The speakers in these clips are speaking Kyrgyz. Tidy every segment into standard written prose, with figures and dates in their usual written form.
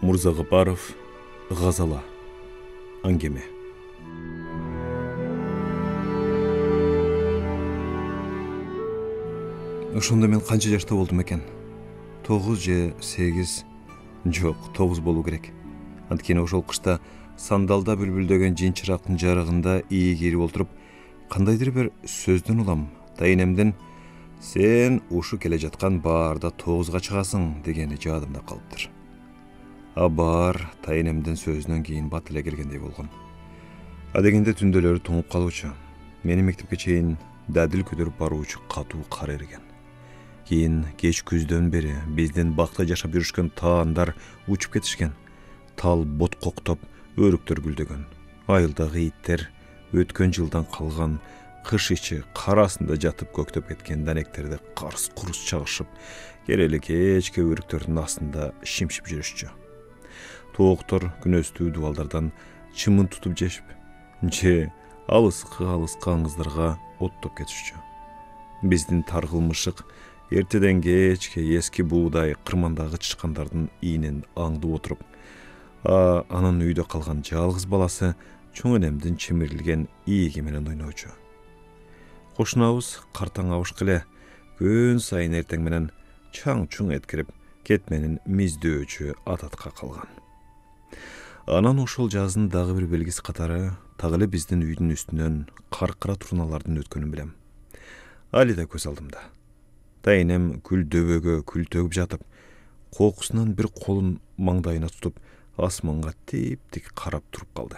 Мурзағыпаров, Ғазала. Аңгеме. Ошондо мен канча жашта болдум экен? 9 же 8? Жок, 9 болуу керек. Анткени ошол кышта сандалда бүлбүлдөгөн жинчирактын жарыгында ии кирип отуруп, кандайдыр бир сөздөн улам тайнемдин «Сен ушу келе жаткан баарда 9га чыгасың» дегени жаадымда калыптыр. А баар тайнемдин сөзүнөн кийин бат эле келгендей болгон. Адегенде түндөлөрү тоңуп калуучу. Мени мектепке чейин дадил көтөрүп баруучу катуу кар эрген. Кийин кеч күздөн бери биздин бакта жашап жүрүшкөн таандар учуп кетишкен. Тал бот коктоп, өрүктөр гүлдөгөн. Айылдагы иттер өткөн жылдан калган кыш ичи кар астында жатып көктөп кеткен данектерди карс-курус чагышып, керели кечке өрүктөрдүн астында шимшип жүрүшчү. Тооктор күнөстүү дубалдардан чымын тутуп жешип, же алыскы аңыздарга оттоп кетишчү. Биздин таргылмышык эртеден кечке эски буудай кырмандагы чычкандардын ийинен аңдып отуруп, анын үйдө калган жалгыз баласы чоң энемдин чимирилген ийиги менен ойночу. Кошунабыз картаң абышкы эле күн сайын эртең менен чаң-чуң эткирип, кетменин миздөөчү адатка калган. Анан ошол жаздын дагы бир белгиси катары так эле биздин үйдүн үстүнөн каркыра турналардын өткөнүн билем. Али да көз алдымда. Тайнем күл дөбөгө күл төгүп жатып, кокусунан бир колун маңдайына тутуп, асманга тип-тик карап туруп калды.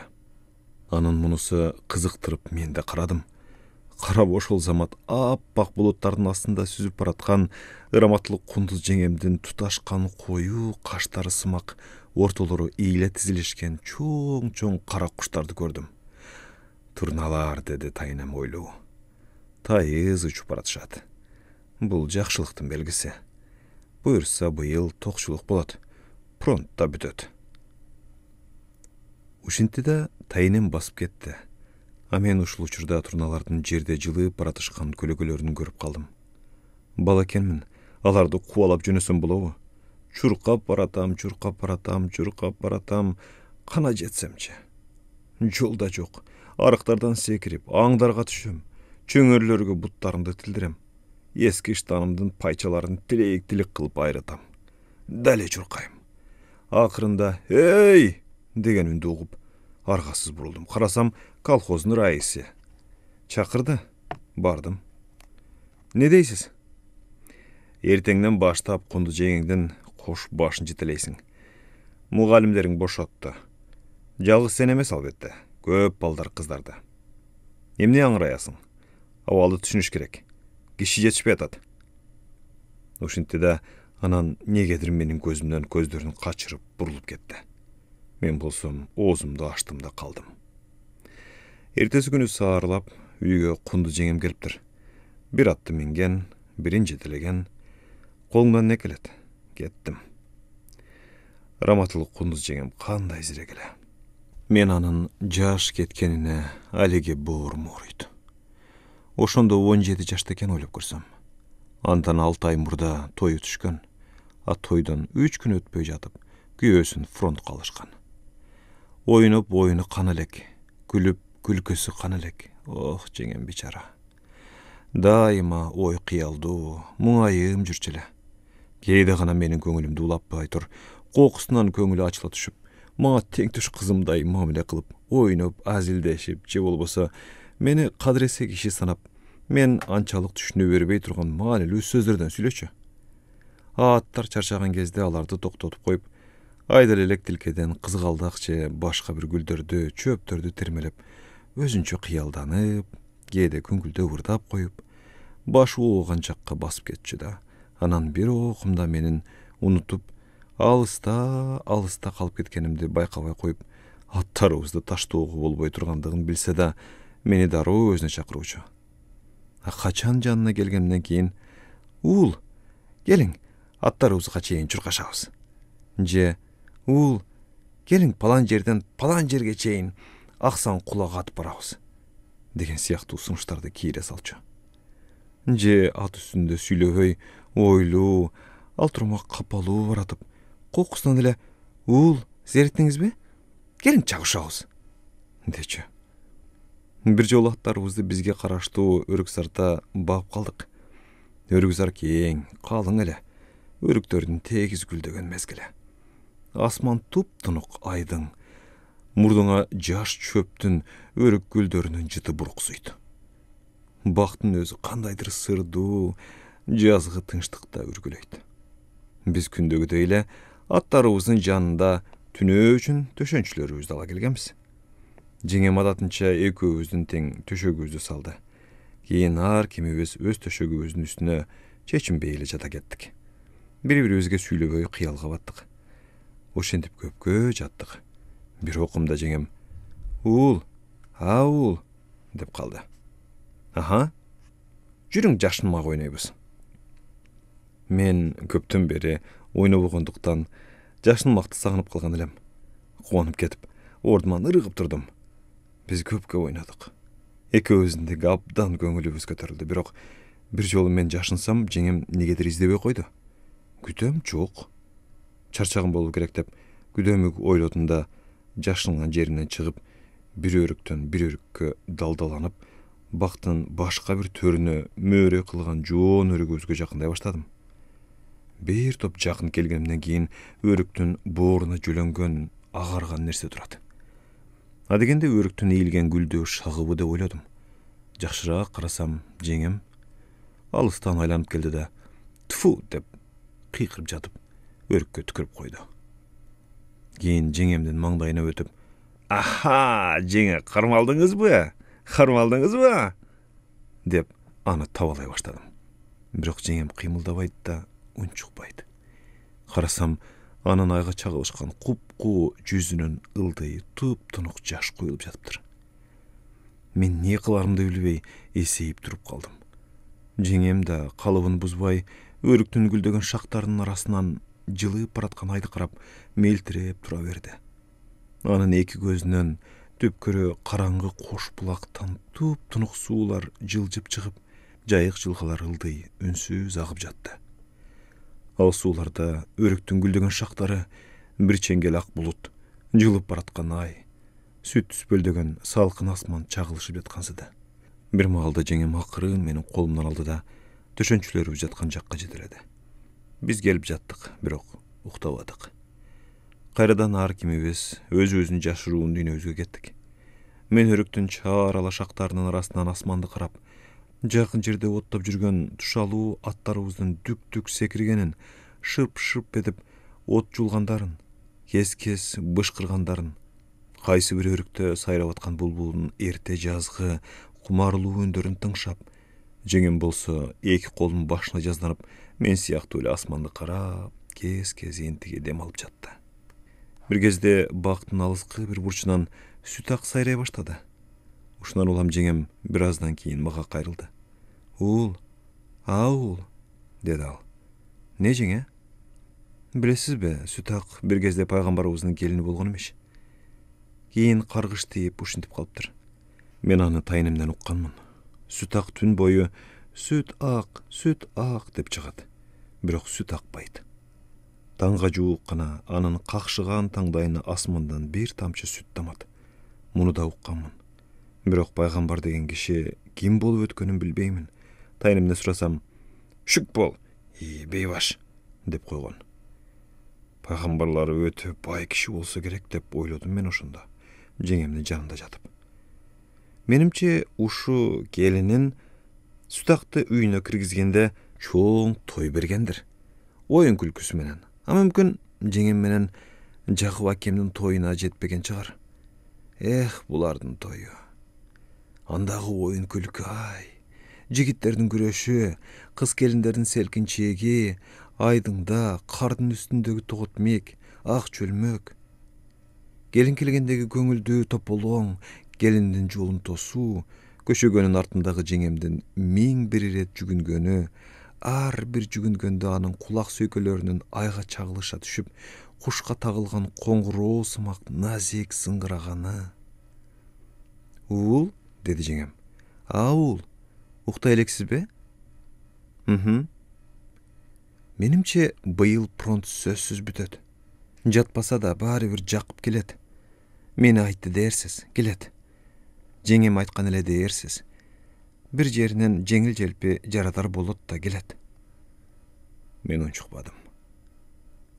Анын мунусу кызыктырып мен да карадым. Карап ошол замат аппак булуттардын астында сүзүп бараткан ыраматтылык кундуз жеңемдин туташкан коюу каштары сымак ортолору ийиле тизилишкен чоң-чоң кара куштарды көрдүм. Турналар, деди тайнем ойлуу. Тайыз учуп баратышат. Бул жакшылыктын белгиси. Буюрса быйыл токчулук болот. Фронт да бүтөт. Ушинти да тайнем басып кетти. А мен ушул учурда турналардын жерде жылып баратышкан көлөгөлөрүн көрүп калдым. Бала экенмин, аларды кубалап жөнөсөм болобу? Чуркап баратам, кана жетсемчи. Жол да жок. Арыктардан секирип, аңдарга түшөм. Чөңөрлөргө буттарымды тилдирем. Эски штанымдын пайчаларын тилек кылып айрытам. Дале чуркайм. Акырында «Эй!» деген үндү угуп, аргасыз бурулдум. Карасам, колхоздун раиси. Чакырды. Бардым. Не дейсиз? Эртеңден баштап кундуз жеңеңдин кош башын жетелейсиң. Мугалимдериң бошотту. Жалгыз сен эмес албетте. Көп балдар кыздарды. Эмне аңыраясың? Абалды түшүнүш керек. Киши жетишпей атат. Ушинти да анан негедир менин көзүмдөн көздөрүн качырып бурулуп кетти. Мен болсом оозумду ачтым да калдым. Эртеси күнү саарылап үйгө кундуз жеңем келиптир. Бир атты минген, бирин жетелеген. Колуңдан не келет? Кеттим. Раматылык кундуз жеңем кандай зирек эле. Мен анын жаш кеткенине алиги боорум ооруйт. Ошондо 17 жашта экен ойлоп көрсөм. Андан 6 ай мурда тою түшкөн. А тойдон 3 күн өтпөй жатып, күйөөсүн фронтко алышкан. Ойноп оюну кана элек, күлүп күлкөсү кана элек. Ох, жеңем бичара. Дайыма ой кыялдуу, муңайым жүрчү эле. Кээде гана менин көңүлүмдү улаппай тур, кокусунан көңүлү ачыла түшүп, мага тең туш кызымдай мамиле кылып, ойноп, азилдешип, же болбосо мени кадыресе киши санап, мен анчалык түшүнө бербей турган маанилүү сөздөрдөн сүйлөчү. Аттар чарчаган кезде аларды токтотуп коюп, айдал элек тилкеден кызгалдак же башка бир гүлдөрдү, чөптөрдү термелеп, өзүнчө кыялданып, кээде күңгүлдөп ырдап коюп, башы ооган жакка басып кетчү да. Анан бир окумда менин унутуп, алыста калып кеткенимди байкабай коюп, аттарыбызды таштоого болбой тургандыгын билсе да, мени дароо өзүнө чакыруучу. Качан жанына келгенден кийин, «Уул, келиң, аттарыбызга чейин чуркашабыз». Же, «Уул, келиң палан жерден палан жерге чейин аксан кулак атып барабыз» деген сыяктуу сунуштарды кийире салчу. Же ат үстүндө сүйлөбөй, ойлуу, ал турмак капалуу баратып, кокусунан эле Уул, зерттиңиз бе? Келиң чагышабыз, дечи. Бир жолу аттарыбызды бизге караштуу өрүксарда багып калдык. Өрүксар кең, калың эле. Өрүктөрдүн тегиз гүлдөгөн мезгили. Асман туп-тунук айдың, мурдуңа жаш чөптүн, өрүк гүлдөрүнүн жыты буруксуйт. Бактын өзү кандайдыр сырдуу, жазгы тынчтыкта үргүлөйт. Биз күндөгүдөй эле аттарыбыздын жанында түнөө үчүн төшөнчүлөрүбүздү ала келгенбиз. Жеңем адатынча экөөбүздүн тең төшөгүбүздү салды. Кийин ар кимибиз өз төшөгүбүздүн үстүнө чечинбей эле жата кеттик. Бири-бирибизге сүйлөбөй кыялга баттык. Ошентип көпкө жаттык. Бир окумда жеңем «Уул, уул» деп калды. «Аха, жүрүң жашынмак ойнойбуз». Мен көптөн бери ойнобогондуктан жашынмакты сагынып калган элем. Кубанып кетип, ордуман ырыгып турдум. Биз көпкө ойнодук. Экөөбүздүн деги абдан көңүлүбүз көтөрүлдү. Бирок бир жолу мен жашынсам, жеңем негедир издебей койду. Күтөм жок. Чарчаган болуу керек деп күдөмү ойлодум да, жашынган жеримден чыгып, бир өрүктөн бир өрүккө далдаланып, бактын башка бир төрүнө мөөрө кылган жоон өрүгүбүзгө жакындай баштадым. Бир топ жакын келгенден кийин өрүктүн бооруна жөлөнгөн агарган нерсе турат. Адегенде өрүктүн ийилген гүлдөө шагыбы деп ойлодум. Жакшыраак карасам, жеңем алыстан айланып келди да, «Тфу» деп кыйкырып жатып, өрүккө түкүрүп койду. Кийин жеңемдин маңдайына өтүп, «Аха, жеңе, кармалдыңызбы? Кармалдыңызбы?» деп аны табалай баштадым. Бирок жеңем кыймылдабайт да, унчукпайт. Карасам, анын айга чагылышкан куп-куу жүзүнөн ылдый туп-тунук жаш куюлуп жатыптыр. Мен эмне кыларымды билбей эсейип туруп калдым. Жеңем да калыбын бузбай, өрүктүн гүлдөгөн шактарынын арасынан жылып бараткан айды карап, мелтиреп тура берди. Анын эки көзүнөн төпкөрө караңгы кош булактан туп-тунук суулар жылжып чыгып, жайык жылгалар ылдый үнсүз агып жатты. Ал сууларда өрүктүн гүлдөгөн шактары, бир чеңгел ак булут, жылып бараткан ай, сүт түспөлдөгөн салкын асман чагылышып жаткансыды. Бир маалда жеңем акырын менин колумдан алды да, төшөнчүлөрүбүз жаткан жакка жетеледи. Биз келип жаттык, бирок уктабадык. Кайрадан ар кимибиз өзүбүздүн жашыруун дүйнөбүзгө кеттик. Мен өрүктүн чаар ала шактарынын арасынан асманды карап, жакын жерде оттоп жүргөн тушалуу аттарыбыздын дүк-дүк секиргенин, шырп-шырп этип от жулгандарын, кес-кес бышкыргандарын, кайсы бир өрүктө сайрап аткан булбулдун эрте жазгы кумарлуу үндөрүн тыңшап, жеңем болсо эки колун башына жазданып, мен сыяктуу эле асманды карап, кес-кес энтиге дем алып жатты. Бир кезде бактын алыскы бир бурчунан сүт ак сайрай баштады. Ушундан улам жеңем бир аздан кийин мага кайрылды. «Уул, уул», деди ал. «Не жеңе?» «Билесизби, сүт ак бир кезде пайгамбарыбыздын келини болгон эмеш. Кийин каргыш тийип ушинтип калыптыр. Мен аны тайынымдан укканмын. Сүт ак түн бою сүт ак деп чыгат. Бирок сүт акпайт. Таңга жуук гана анын какшыган таңдайына асмандан бир тамчы сүт тамат. Муну да укканмын. Бирок пайгамбар деген киши ким болуп өткөнүн билбеймин. Тайынымдан сурасам, «Шүк бол, бейбаш» деп койгон. Пайгамбарлары өтө бай киши болсо керек деп ойлодум мен ошондо, жеңемдин жанында жатып. Менимче ушу келинин сүт акты үйүнө киргизгенде чоң той бергендир. Оюн күлкүсү менен. А мүмкүн жеңем менен Жакып акемдин тоюна жетпеген чыгар. Эх, булардын тою. Андагы оюн күлкү, ай. Жигиттердин күрөшү, кыз келиндердин селкинчеги, айдыңда кардын үстүндөгү тогот мек, ак чөлмөк. Келин келгендеги көңүлдүү тополоң, келиндин жолун тосуу, көчөгөнүн артындагы жеңемдин миң бир ирет жүгүнгөнү, ар бир жүгүнгөндө анын кулак сөйкөлөрүнүн айга чагылыша түшүп, кушка тагылган коңгуроо сымак назик сыңгыраганы. «Уул», деди жеңем. «Уул, уктай элексизби?» Менимче быйыл фронт сөзсүз бүтөт. Жатпаса да баары бир жакып келет. Мени айтты дээрсиз, келет. Жеңем айткан эле дээрсиз. Бир жеринен жеңил желпи жарадар болот да келет. Мен унчукпадым.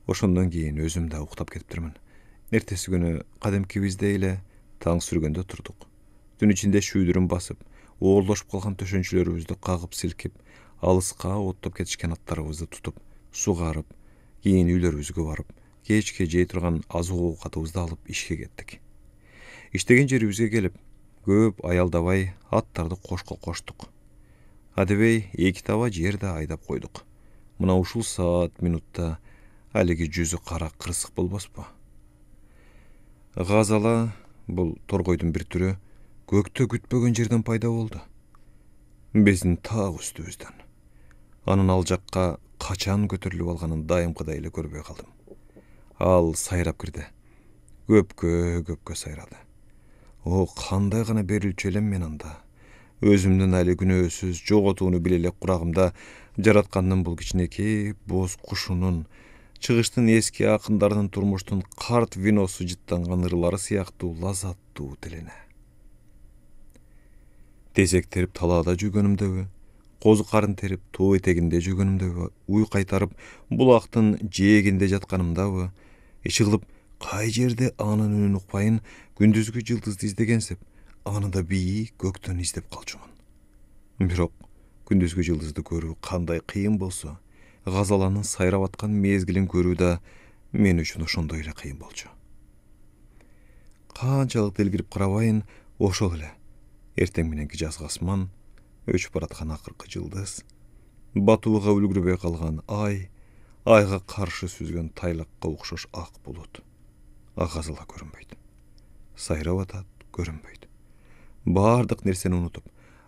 Ошондон кийин өзүм да уктап кетиптирмин. Эртеси күнү кадимкибиздей эле таң сүргөндө турдук. Түн ичинде шүйдүрүн басып, оорулашып калган төшөнчүлөрүбүздү кагып силкип, алыска оттоп кетишкен аттарыбызды тутуп, сугарып, кийин үйлөрүбүзгө барып, кечке жей турган азык оокатыбызды алып ишке кеттик. Иштеген жерибизге келип, көп аялдабай аттарды кошко коштук. Адебей 2 таба жер да айдап койдук. Мына ушул саат минутта алиги жүзү кара кырсык болбоспу? Газала, бул торгойдун бир түрү, көктө күтпөгөн жерден пайда болду. Биздин так үстүбүздөн. Анын ал жакка качан көтөрүлүп алганын дайымкыдай эле көрбөй калдым. Ал сайрап кирди. Көпкө сайрады. О, кандай гана берилчү элем мен анда. Өзүмдүн али күнөөсүз жоготууну биле элек курагымда жараткандын бул кичинекей боз кушунун, чыгыштын эски акындарынын турмуштун карт виносу жыттанган ырлары сыяктуу лазаттуу тилине. Тезек терип талаада жүргөнүмдөбү, козу карын терип тоо этегинде жүргөнүмдөбү, уй кайтарып булактын жээгинде жатканымдабы, ичи кылып кай жерде анын үнүн укпайын күндүзгү жылдызды издегенсип, аны да бийик көктөн издеп калчумун. Бирок күндүзгү жылдызды көрүү кандай кыйын болсо, Газаланын сайрап аткан мезгилин көрүү да мен үчүн ошондой эле кыйын болчу. Канчалык делгирип карабайын, ошол эле эртең мененки жазгы асман, өчүп бараткан акыркы жылдыз, батууга үлгүрбөй калган ай, айга каршы сүзгөн тайлакка окшош ак булут. Газала көрүнбөйт. Сайрап атат, көрүнбөйт. Баардык нерсени унутуп,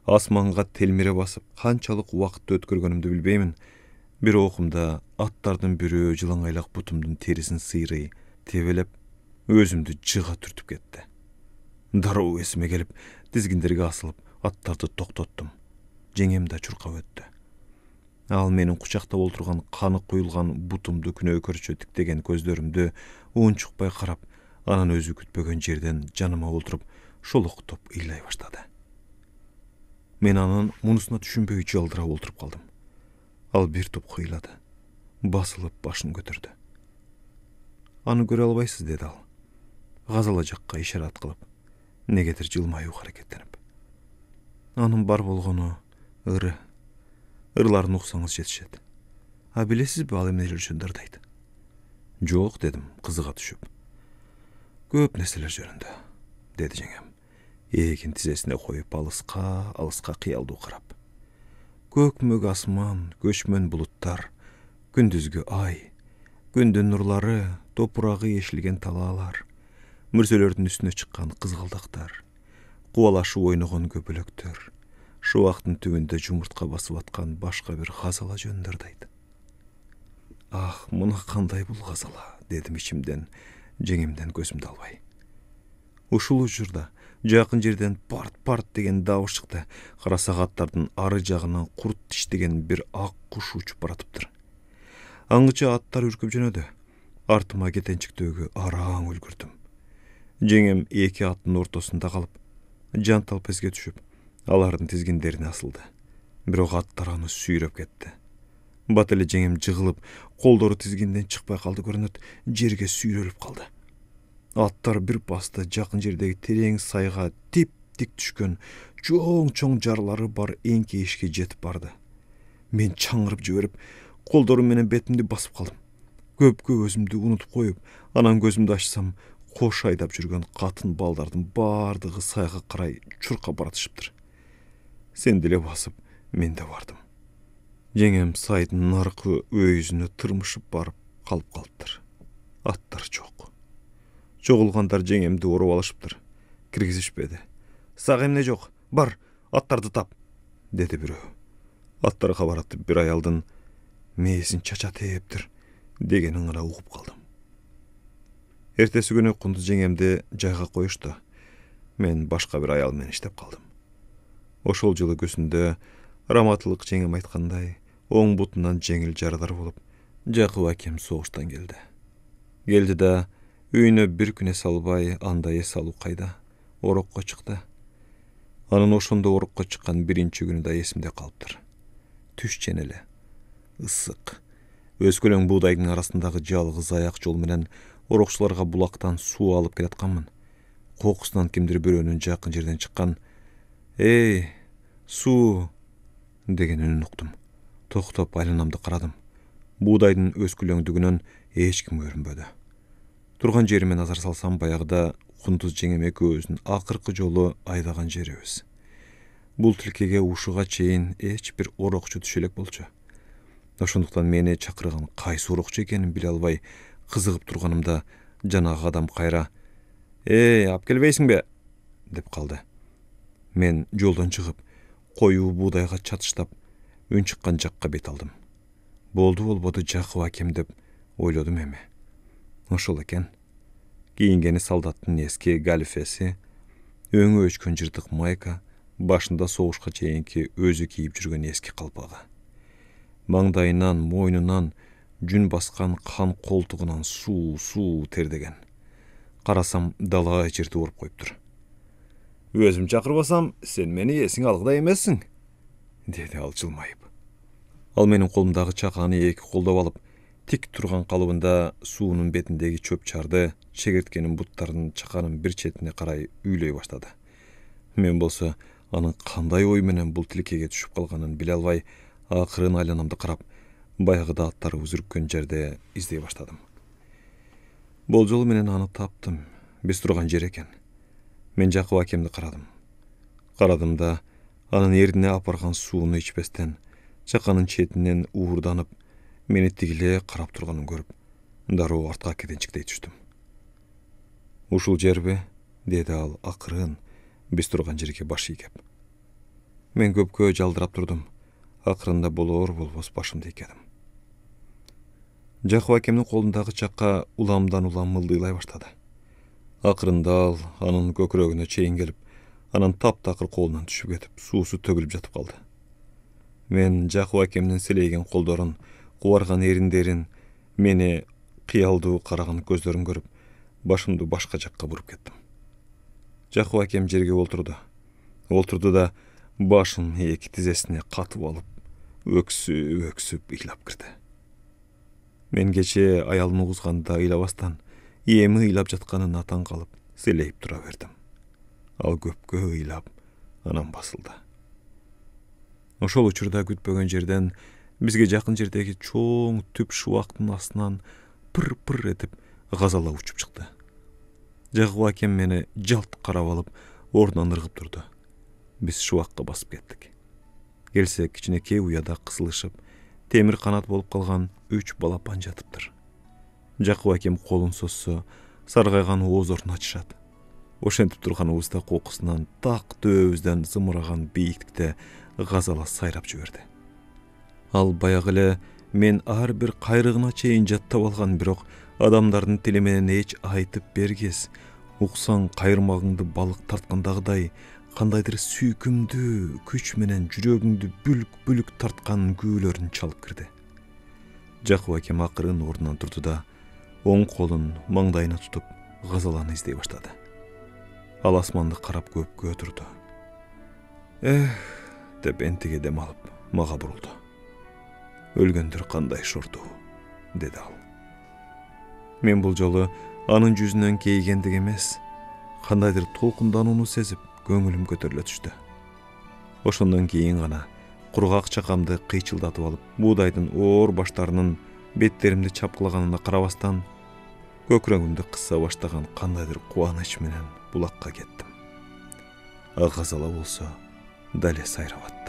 асманга телмире басып, канчалык убакытты өткөргөнүмдү билбеймин. Бир окумда аттардын бирөө жылаңайлак бутумдун терисин сыйрый, тебелеп, өзүмдү жыга түртүп кетти. Дароо эсиме келип, тизгиндерге асылып, аттарды токтоттум. Жеңем да чуркап өттү. Ал менин кучактап олтурган каны куюлган бутумду күнөөкөрчө тиктеген көздөрүмдү унчукпай карап, анан өзү күтпөгөн жерден жаныма олтуруп, шолоктоп ыйлай баштады. Мен анын мунусуна түшүнбөй жалдырап олтуруп калдым. Ал бир топ кыйлады, басылып башын көтөрдү. Аны көрө албайсыз, деди ал. Газала жакка ишарат кылып, негедир жылмаюуга аракеттенип. Анын бар болгону ыры. Ырларын уксаңыз жетишет. А билесизби ал эмнелер үчүн ырдайт? Жок, дедим, кызыга түшүп. Көп нерселер жөнүндө, деди жеңем. Ээгин тизесине коюп алыска кыялдуу карап. Көкмөк асман, көчмөн булуттар, күндүзгү ай, күндүн нурлары, топурагы ешилген талаалар, мүрзөлөрдүн үстүнө чыккан кызгалдактар, кубалашып ойногон көбөлөктөр, шубактын түбүндө жумуртка басып аткан башка бир газала жөнүндө ырдайт. Ах, мына кандай бул газала, дедим ичимден, жеңемден көзүмдү албай. Ушул учурда жакын жерден парт деген дабыш чыкты. Карасак аттардын ары жагынан курт тиштеген бир ак куш учуп баратыптыр. Аңгыча аттар үркүп жөнөдү. Артыма кетенчиктөөгө араң үлгүрдүм. Жеңем 2 аттын ортосунда калып, жантал песке түшүп, алардын тизгиндерине асылды. Бирок аттар аны сүйрөп кетти. Бат эле жеңем жыгылып, колдору тизгинден чыкпай калды көрүнөт, жерге сүйрөлүп калды. Аттар бир паста жакын жердеги терең сайга тип-тик түшкөн, чоң жарлары бар эңкейишке жетип барды. Мен чаңырып жиберип, колдорум менен бетимди басып калдым. Көпкө өзүмдү унутуп коюп, анан көзүмдү ачсам, кош айдап жүргөн катын балдардын баардыгы сайга карай чуркап баратышыптыр. Сен деле басып, мен да бардым. Жеңем сайдын наркы өйүзүнө тырмышып барып калып калыптыр. Аттар жок. Чогулгандар жеңемди ороп алышыптыр. Киргизишпеди. Сага эмне жок? Бар, аттарды тап, деди бирөө. Аттарга баратып бир аялдын мээсин чачат эптир дегенин гана угуп калдым. Эртеси күнү кундуз жеңемди жайга коюшту. Мен башка бир аял менен иштеп калдым. Ошол жылы көзүндө Раматылык жеңем айткандай, оң бутунан жеңил жарадар болуп, Жакып акем согуштан келди. Geldi de үйüne bir güne salbay anda es alуу kayda orokко чыкты. Анын ошондо орокко чыккан биринчи күнү да эсимде калыптыр. Түш ченеле, ысык, өскөлөң буудайдын арасындагы жалгыз аяк жол менен орокчуларга булактан суу алып келатканмын. Кокусунан кимдир бирөөнүн жакын жерден чыккан «Эй, суу!» деген үнүн уктум. Токтоп айланамды карадым. Буудайдын өскөлөңдүгүнөн эч ким көрүнбөдү. Турган жериме назар салсам, баягыда Кундуз жеңем экөөбүздүн акыркы жолу айдаган жерибиз. Бул тилкеге ушуга чейин эч бир орокчу түшө элек болчу. Ошондуктан мени чакырган кайсы орокчу экенин биле албай кызыгып турганымда жанагы адам кайра «Эй, ап келбейсиңби?» деп калды. Мен жолдон чыгып, коюу буудайга чатыштап, үн чыккан жакка бет алдым. Болду болбоду Жакып акем деп ойлодум эми. Ошол экен. Кийингени солдаттын эски галифеси, өңү өчкөн жыртык майка, башында согушка чейинки өзү кийип жүргөн эски калпагы. Маңдайынан, мойнунан жүн баскан кан колтугунан суу тердеген. Карасам дала жырты оруп коюптур. «Өзүм чакырбасам, сен мени эсиң алгыдай эмессиң», деди ал жылмайып. Ал менин колумдагы чаканы эки колдоп алып, тик турган калыбында суунун бетиндеги чөп чарды, чегирткенин буттарын чаканын бир четине карай үйлөй баштады. Мен болсо анын кандай ой менен бул тилкеге түшүп калганын биле албай, акырын айланамды карап, баягыда аттары үзүрүккөн жерде издей баштадым. Болжол менен аны таптым. Биз турган жер экен. Мен Жакып акемди карадым. Карадым да анын эрине апарган сууну ичпестен, чаканын четинен уурданып, мени тигиле карап турганын көрүп, дароо артка кетенчиктей түштүм. «Ушул жерби?» деди ал акырын, биз турган жерге баш ийгеп. Мен көпкө жалдырап турдум. Акырында болор болбос башымды ийгедим. Жакып акемдин колундагы чака уламдан улам мылдыйлай баштады. Акырында ал анын көкүрөгүнө чейин келип, анын таптакыр колунан түшүп кетип, суусу төгүлүп жатып калды. Мен Жакып акемдин селейген колдорун, кубарган эриндерин, мени кыялдуу караган көздөрүн көрүп, башымды башка жакка буруп кеттим. Жакып акем жерге олтурду да башын эки тизесине катып алып, өксүп ыйлап кирди. Мен кече аялын угузганда ыйлабастан, эми ыйлап жатканына таң калып, селейип тура бердим. Ал көпкө ыйлап, анан басылды. Ошол учурда күтпөгөн жерден бизге жакын жердеги чоң түп шубактын астынан пыр этип газала учуп чыкты. Жакып акем мени жалт карап алып, ордунан ыргып турду. Биз шубакка басып кеттик. Келсек, кичинекей уяда кысылышып, темир канат болуп калган 3 балапан жатыптыр. Жакып акем колун созсо, саргайган оозорун ачышат. Ошентип турганыбызда кокусунан так дөбүбүздөн зымыраган бийиктикте газала сайрап жиберди. Ал баягы эле мен ар бир кайрыгына чейин жаттап алган, бирок адамдардын тили менен эч айтып бергес, уксаң кайырмагыңды балык тарткандагыдай, кандайдыр сүйкүмдүү күч менен жүрөгүңдү бүлүк тарткан күүлөрүн чалып кирди. Жакып акем акырын ордунан турду да, оң колун маңдайына тутуп, газаланы издей баштады. Ал асманды карап көпкө турду. Деп энтиге дем алып, мага бурулду. «Өлгөндөр кандай шортуу», деди ал. Мен бул жолу анын жүзүнөн кейгендик эмес, кандайдыр толкунданууну сезип, көңүлүм көтөрүлө түштү. Ошондон кийин гана кургак чакамды кыйчылдатып алып, буудайдын оор баштарынын беттеримди чапкылаганына карабастан, көкүрөгүмдү кыса баштаган кандайдыр кубаныч менен булакка кеттим. Газала болсо дале сайрабат.